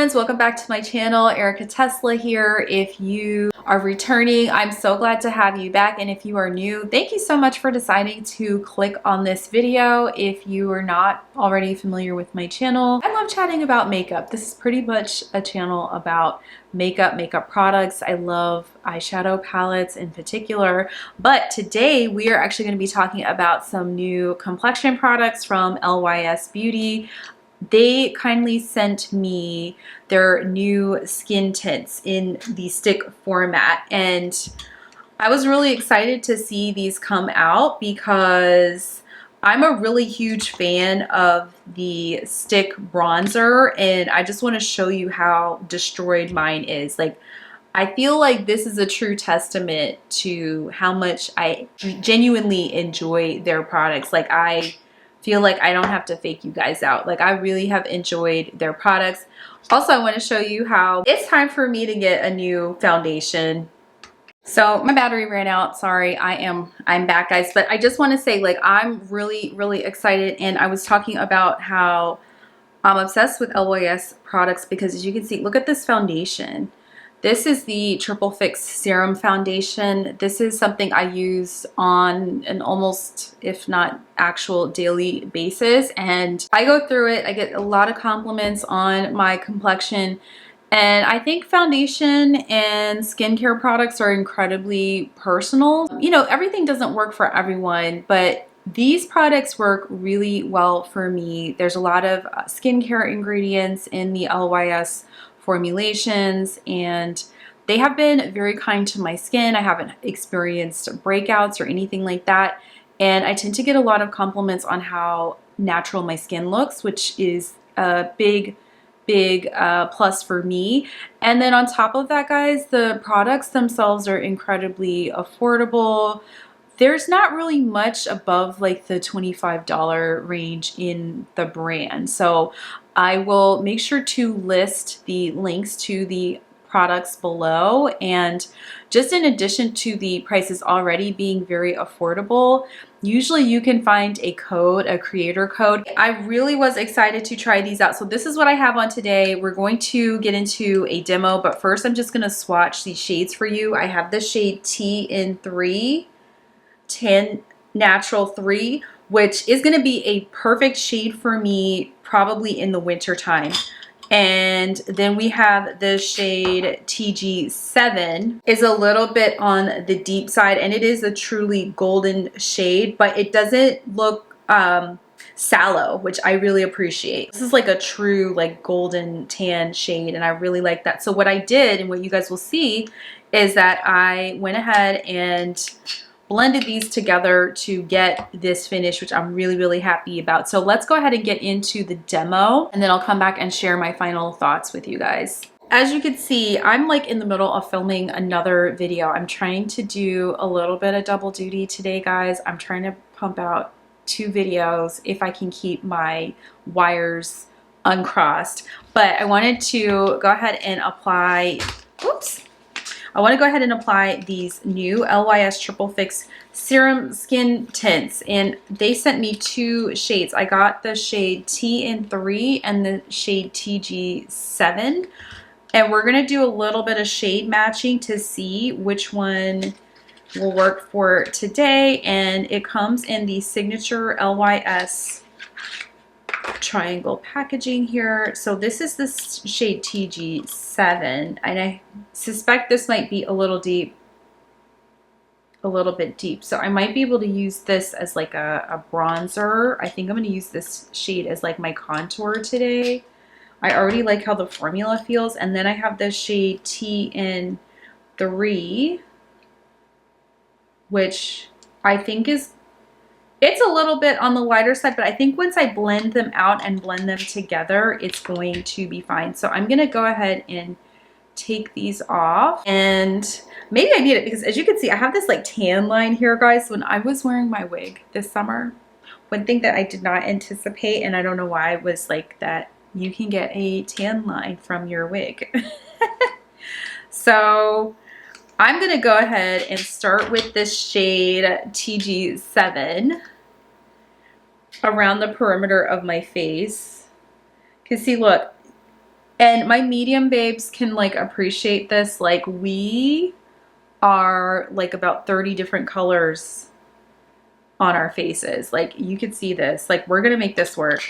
friends, welcome back to my channel. ERIKATESLA here. If you are returning, I'm so glad to have you back, and if you are new, thank you so much for deciding to click on this video. If you are not already familiar with my channel, I love chatting about makeup. This is pretty much a channel about makeup products. I love eyeshadow palettes in particular, but today we are actually going to be talking about some new complexion products from LYS Beauty. They kindly sent me their new skin tints in the stick format, and I was really excited to see these come out because I'm a really huge fan of the stick bronzer, and I just want to show you how destroyed mine is. Like, I feel like this is a true testament to how much I genuinely enjoy their products. Like, I feel like I don't have to fake you guys out. Like, I really have enjoyed their products. Also, I want to show you how it's time for me to get a new foundation. So my battery ran out. Sorry, I'm back, guys. But I just want to say, like, I'm really excited, and I was talking about how I'm obsessed with LYS products because, as you can see, look at this foundation. This is the Triple Fix Serum Foundation. This is something I use on an almost, if not actual, daily basis. And I go through it. I get a lot of compliments on my complexion. And I think foundation and skincare products are incredibly personal. You know, everything doesn't work for everyone, but these products work really well for me. There's a lot of skincare ingredients in the LYS formulations, and they have been very kind to my skin. I haven't experienced breakouts or anything like that, and I tend to get a lot of compliments on how natural my skin looks, which is a big plus for me. And then on top of that, guys, the products themselves are incredibly affordable. There's not really much above like the $25 range in the brand. So I will make sure to list the links to the products below. And just in addition to the prices already being very affordable, usually you can find a code, a creator code. I really was excited to try these out. So this is what I have on today. We're going to get into a demo, but first I'm just going to swatch these shades for you. I have the shade TN3. 10 Natural 3, which is going to be a perfect shade for me probably in the winter time. And then we have the shade TG7. Is a little bit on the deep side, and it is a truly golden shade, but it doesn't look sallow, which I really appreciate. This is like a true like golden tan shade, and I really like that. So what I did, and what you guys will see, is that I went ahead and blended these together to get this finish, which I'm really happy about. So let's go ahead and get into the demo, and then I'll come back and share my final thoughts with you guys. As you can see, I'm like in the middle of filming another video. I'm trying to do a little bit of double duty today, guys. I'm trying to pump out 2 videos if I can keep my wires uncrossed. But I wanted to go ahead and apply, I want to go ahead and apply these new LYS Triple Fix Serum Skin Tints, and they sent me 2 shades. I got the shade TN3 and the shade TG7, and we're going to do a little bit of shade matching to see which one will work for today. And it comes in the signature LYS triangle packaging here. So this is the shade TG7, and I suspect this might be a little bit deep. So I might be able to use this as like a bronzer. I think I'm going to use this shade as like my contour today. I already like how the formula feels. And then I have the shade TN3, which I think it's a little bit on the lighter side, but I think once I blend them out and blend them together, it's going to be fine. So I'm going to go ahead and take these off, and maybe I need it because, as you can see, I have this like tan line here, guys. When I was wearing my wig this summer, one thing that I did not anticipate, and I don't know why, was like that you can get a tan line from your wig. So I'm going to go ahead and start with this shade TG7 around the perimeter of my face. You can see, look, And my medium babes can like appreciate this. Like we are like about 30 different colors on our faces. Like you could see this, like we're gonna make this work.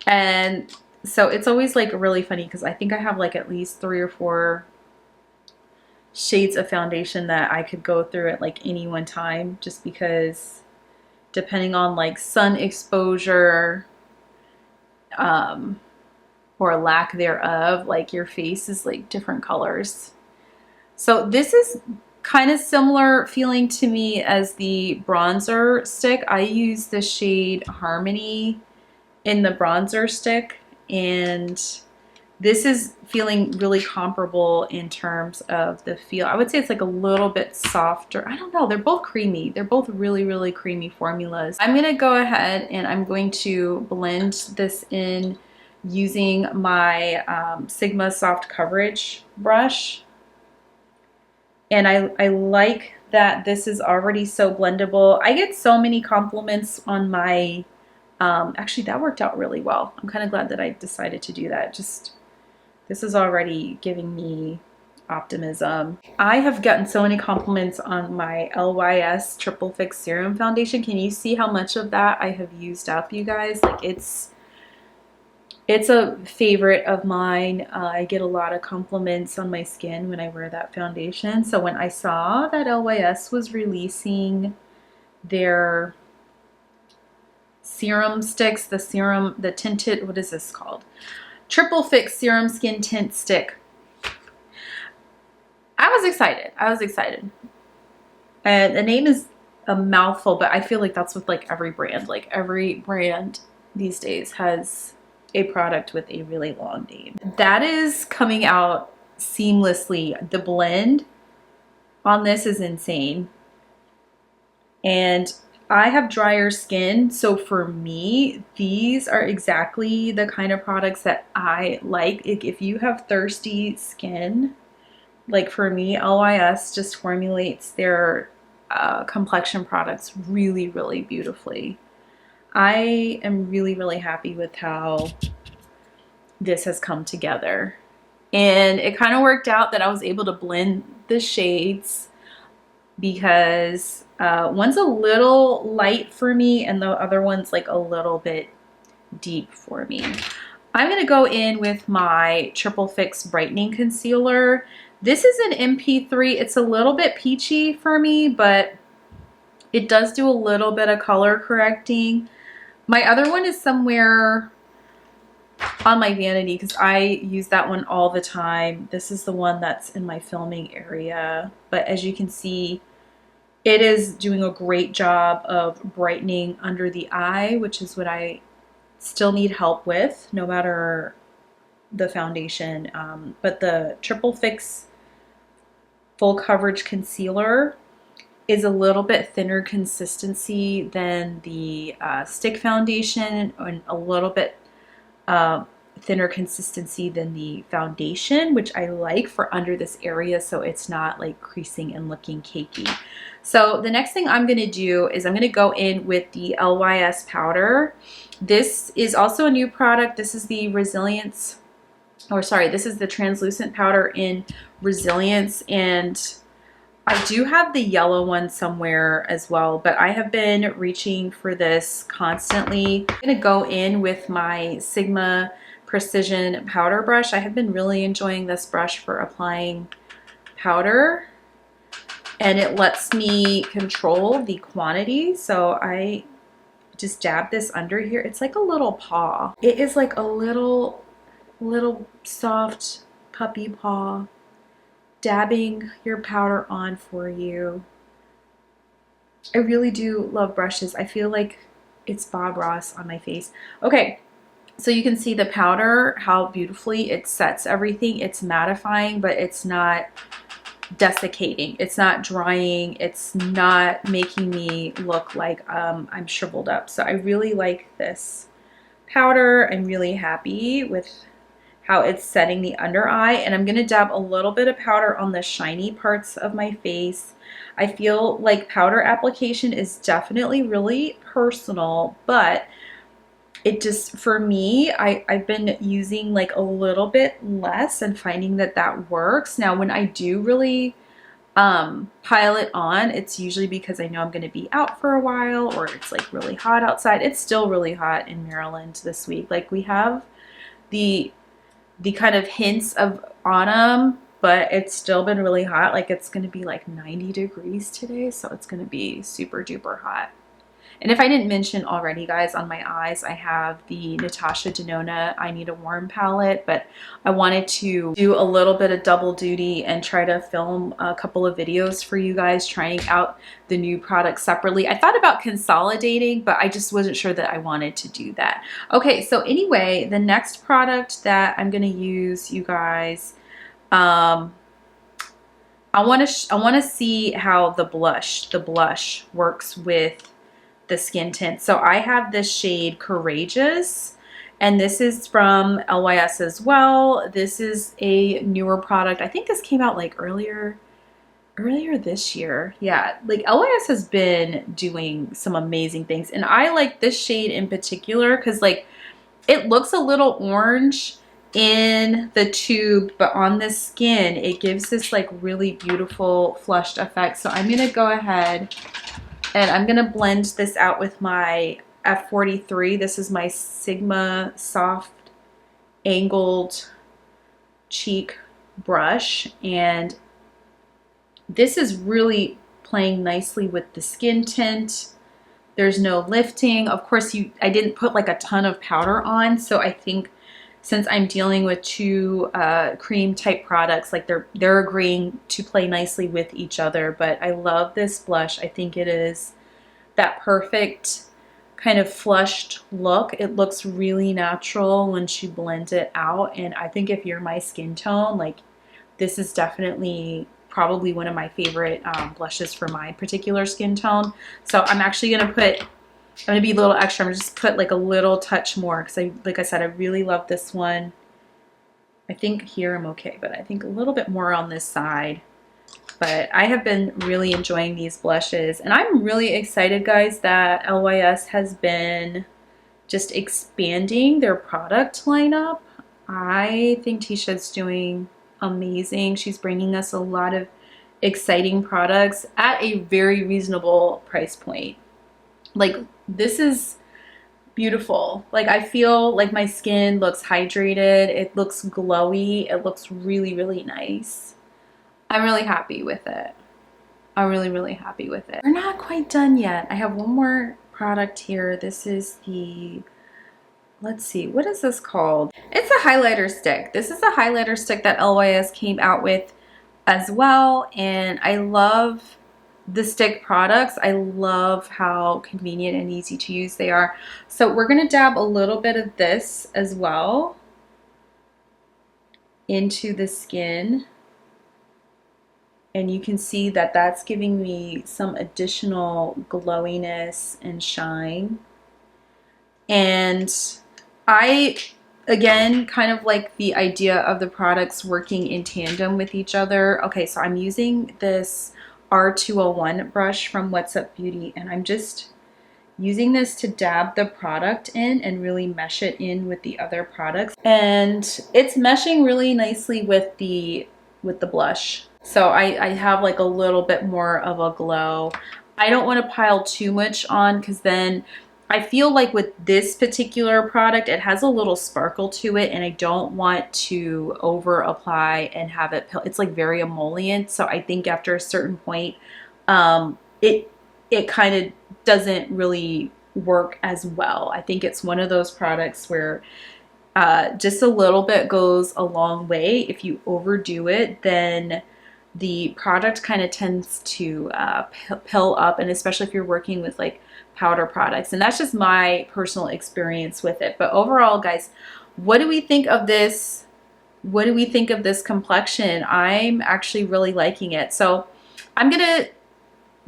And so it's always like really funny because I think I have like at least 3 or 4 shades of foundation that I could go through at like any one time, just because depending on like sun exposure or lack thereof, like your face is like different colors. So this is kind of similar feeling to me as the bronzer stick. I use the shade Harmony in the bronzer stick, and this is feeling really comparable in terms of the feel. I would say it's like a little bit softer. I don't know. They're both creamy. They're both really, really creamy formulas. I'm going to go ahead and I'm going to blend this in using my Sigma Soft Coverage brush. And I like that this is already so blendable. I get so many compliments on my, actually that worked out really well. I'm kind of glad that I decided to do that. Just, this is already giving me optimism. I have gotten so many compliments on my LYS Triple Fix Serum Foundation. Can you see how much of that I have used up, you guys? Like it's a favorite of mine. I get a lot of compliments on my skin when I wear that foundation. So when I saw that LYS was releasing their serum sticks, the tinted, what is this called? Triple Fix Serum Skin Tint Stick. I was excited. I was excited. And the name is a mouthful, but I feel like that's with like every brand. Like every brand these days has a product with a really long name. That is coming out seamlessly. The blend on this is insane. And I have drier skin, so for me, these are exactly the kind of products that I like. If you have thirsty skin, like for me, LYS just formulates their complexion products really, really beautifully. I am really, really happy with how this has come together. And it kind of worked out that I was able to blend the shades because one's a little light for me and the other one's like a little bit deep for me. I'm going to go in with my Triple Fix Brightening Concealer. This is an MP3. It's a little bit peachy for me, but it does do a little bit of color correcting. My other one is somewhere on my vanity because I use that one all the time. This is the one that's in my filming area. But as you can see, it is doing a great job of brightening under the eye, which is what I still need help with, no matter the foundation. But the Triple Fix Full Coverage Concealer is a little bit thinner consistency than the stick foundation, and a little bit thinner consistency than the foundation, which I like for under this area so it's not like creasing and looking cakey. So the next thing I'm going to do is I'm going to go in with the LYS powder. This is also a new product. This is the Resilience, or sorry, this is the translucent powder in Resilience, and I do have the yellow one somewhere as well, but I have been reaching for this constantly. I'm going to go in with my Sigma Precision powder brush. I have been really enjoying this brush for applying powder, and it lets me control the quantity. So I just dab this under here. It's like a little paw. It is like a little soft puppy paw, dabbing your powder on for you. I really do love brushes. I feel like it's Bob Ross on my face. Okay, so you can see the powder, how beautifully it sets everything. It's mattifying, but it's not desiccating. It's not drying. It's not making me look like I'm shriveled up. So I really like this powder. I'm really happy with how it's setting the under eye, and I'm going to dab a little bit of powder on the shiny parts of my face. I feel like powder application is definitely really personal, but it just, for me, I've been using like a little bit less and finding that that works. Now, when I do really pile it on, it's usually because I know I'm going to be out for a while, or it's like really hot outside. It's still really hot in Maryland this week. Like, we have the kind of hints of autumn, but it's still been really hot. Like, it's going to be like 90 degrees today, so it's going to be super duper hot. And if I didn't mention already, guys, on my eyes, I have the Natasha Denona I Need a Warm palette, but I wanted to do a little bit of double duty and try to film a couple of videos for you guys trying out the new products separately. I thought about consolidating, but I just wasn't sure that I wanted to do that. Okay, so anyway, the next product that I'm going to use, you guys, I want to see how the blush works with the skin tint. So I have this shade Courageous, and this is from LYS as well. This is a newer product. I think this came out like earlier this year. Yeah, like LYS has been doing some amazing things, and I like this shade in particular because like it looks a little orange in the tube, but on the skin it gives this like really beautiful flushed effect. So I'm gonna go ahead and I'm going to blend this out with my F43. This is my Sigma Soft Angled Cheek brush. And this is really playing nicely with the skin tint. There's no lifting. Of course, I didn't put like a ton of powder on. So I think since I'm dealing with two cream type products, like they're agreeing to play nicely with each other. But I love this blush. I think it is that perfect kind of flushed look. It looks really natural when she blends it out. And I think if you're my skin tone, like this is definitely probably one of my favorite blushes for my particular skin tone. So I'm actually going to put, I'm going to be a little extra. I'm going to just put like a little touch more because like I said, I really love this one. I think here I'm okay, but I think a little bit more on this side. But I have been really enjoying these blushes, and I'm really excited, guys, that LYS has been just expanding their product lineup. I think Tisha's doing amazing. She's bringing us a lot of exciting products at a very reasonable price point. Like, this is beautiful. Like, I feel like my skin looks hydrated. It looks glowy. It looks really, really nice. I'm really happy with it. I'm really, really happy with it. We're not quite done yet. I have one more product here. This is the, let's see, what is this called? It's a highlighter stick. This is a highlighter stick that LYS came out with as well. And I love the stick products. I love how convenient and easy to use they are. So we're going to dab a little bit of this as well into the skin. And you can see that that's giving me some additional glowiness and shine. And I, again, kind of like the idea of the products working in tandem with each other. Okay, so I'm using this R201 brush from What's Up Beauty, and I'm just using this to dab the product in and really mesh it in with the other products. And it's meshing really nicely with the blush. So I have like a little bit more of a glow. I don't want to pile too much on because then I feel like with this particular product, it has a little sparkle to it, and I don't want to over apply and have it, it's like very emollient. So I think after a certain point, it kind of doesn't really work as well. I think it's one of those products where just a little bit goes a long way. If you overdo it, then the product kind of tends to pill up, and especially if you're working with like powder products. And that's just my personal experience with it. But overall, guys, what do we think of this? What do we think of this complexion? I'm actually really liking it. So I'm gonna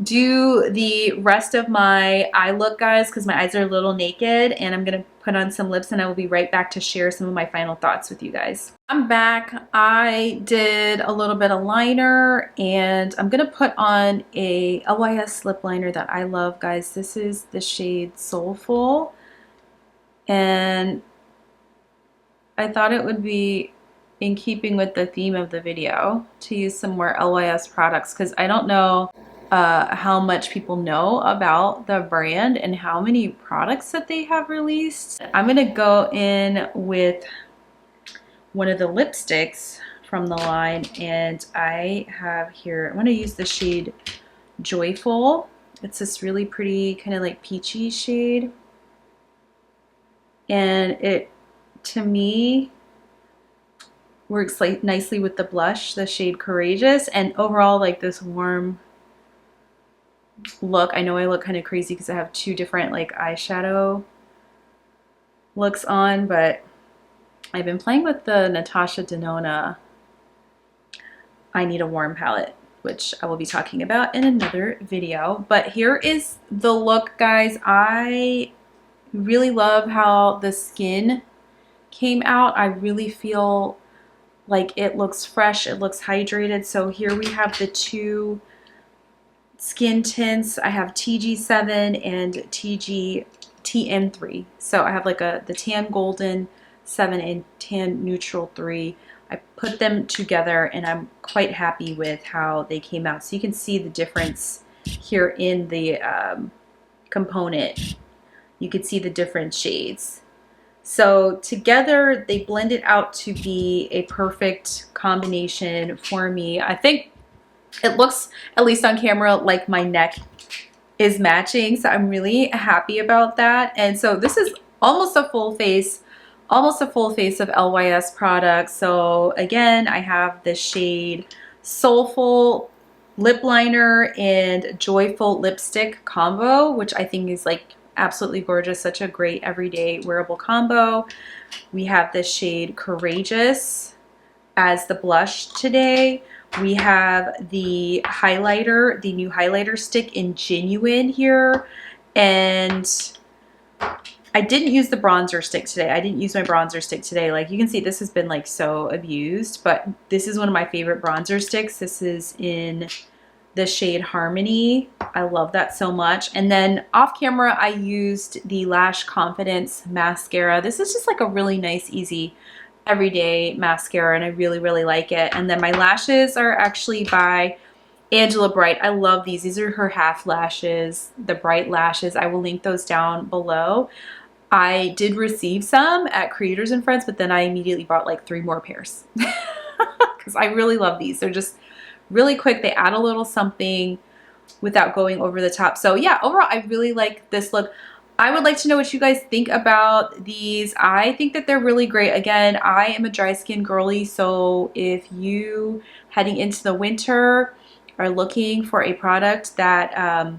do the rest of my eye look, guys, because my eyes are a little naked, and I'm gonna put on some lips, and I will be right back to share some of my final thoughts with you guys. I'm back. I did a little bit of liner, and I'm gonna put on a LYS lip liner that I love, guys. This is the shade Soulful. And I thought it would be in keeping with the theme of the video to use some more LYS products, because I don't know how much people know about the brand and how many products that they have released. I'm gonna go in with one of the lipsticks from the line, and I have here, I'm gonna use the shade Joyful. It's this really pretty kind of like peachy shade, and it, to me, works like nicely with the blush, the shade Courageous, and overall like this warm look. I know I look kind of crazy because I have two different like eyeshadow looks on, but I've been playing with the Natasha Denona I Need a Warm palette, which I will be talking about in another video. But here is the look, guys. I really love how the skin came out. I really feel like it looks fresh, it looks hydrated. So here we have the two skin tints. I have TG7 and TN3. So I have like the tan golden 7 and tan neutral 3. I put them together and I'm quite happy with how they came out. So you can see the difference here in the component. You can see the different shades. So together they blended out to be a perfect combination for me. I think it looks, at least on camera, like my neck is matching. So I'm really happy about that. And so this is almost a full face of LYS products. So again, I have the shade Soulful lip liner and Joyful lipstick combo, which I think is like absolutely gorgeous, such a great everyday wearable combo. We have the shade Courageous as the blush today. We have the highlighter, the new highlighter stick in Genuine here, and I didn't use the bronzer stick today. I didn't use my bronzer stick today. Like you can see, this has been like so abused, but this is one of my favorite bronzer sticks. This is in the shade Harmony. I love that so much. And then off camera, I used the Lash Confidence mascara. This is just like a really nice, easy, everyday mascara, and I really, really like it. And then my lashes are actually by Angela Bright. I love these. These are her half lashes, the bright lashes. I will link those down below. I did receive some at Creators and Friends, but then I immediately bought like 3 more pairs because I really love these. They're just really quick. They add a little something without going over the top. So yeah, overall, I really like this look. I would like to know what you guys think about these. I think that they're really great. Again, I am a dry skin girly, so if you heading into the winter are looking for a product that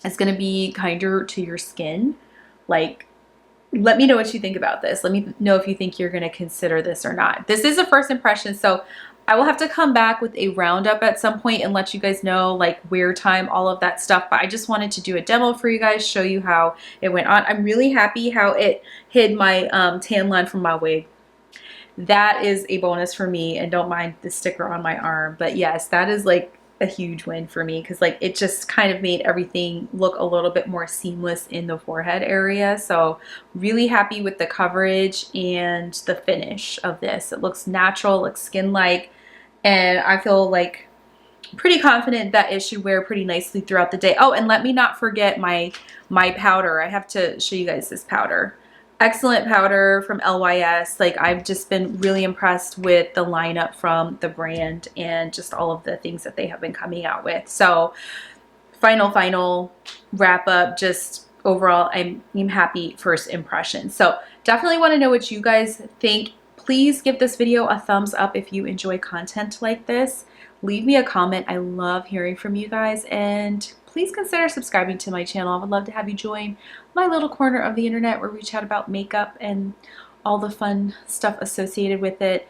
is going to be kinder to your skin, like, let me know what you think about this. Let me know if you think you're going to consider this or not. This is a first impression, so I will have to come back with a roundup at some point and let you guys know like wear time, all of that stuff. But I just wanted to do a demo for you guys, show you how it went on. I'm really happy how it hid my tan line from my wig. That is a bonus for me, and don't mind the sticker on my arm. But yes, that is like a huge win for me because like it just kind of made everything look a little bit more seamless in the forehead area. So really happy with the coverage and the finish of this. It looks natural, looks skin-like, and I feel like pretty confident that it should wear pretty nicely throughout the day. Oh, and let me not forget my powder. I have to show you guys this powder. Excellent powder from LYS. Like, I've just been really impressed with the lineup from the brand and just all of the things that they have been coming out with. So final wrap up, just overall, I'm happy first impression. So definitely want to know what you guys think. Please give this video a thumbs up if you enjoy content like this. Leave me a comment. I love hearing from you guys, and please consider subscribing to my channel. I would love to have you join my little corner of the internet where we chat about makeup and all the fun stuff associated with it.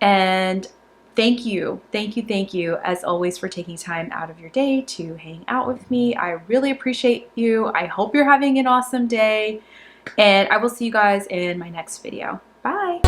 And thank you as always for taking time out of your day to hang out with me. I really appreciate you. I hope you're having an awesome day, and I will see you guys in my next video. Bye.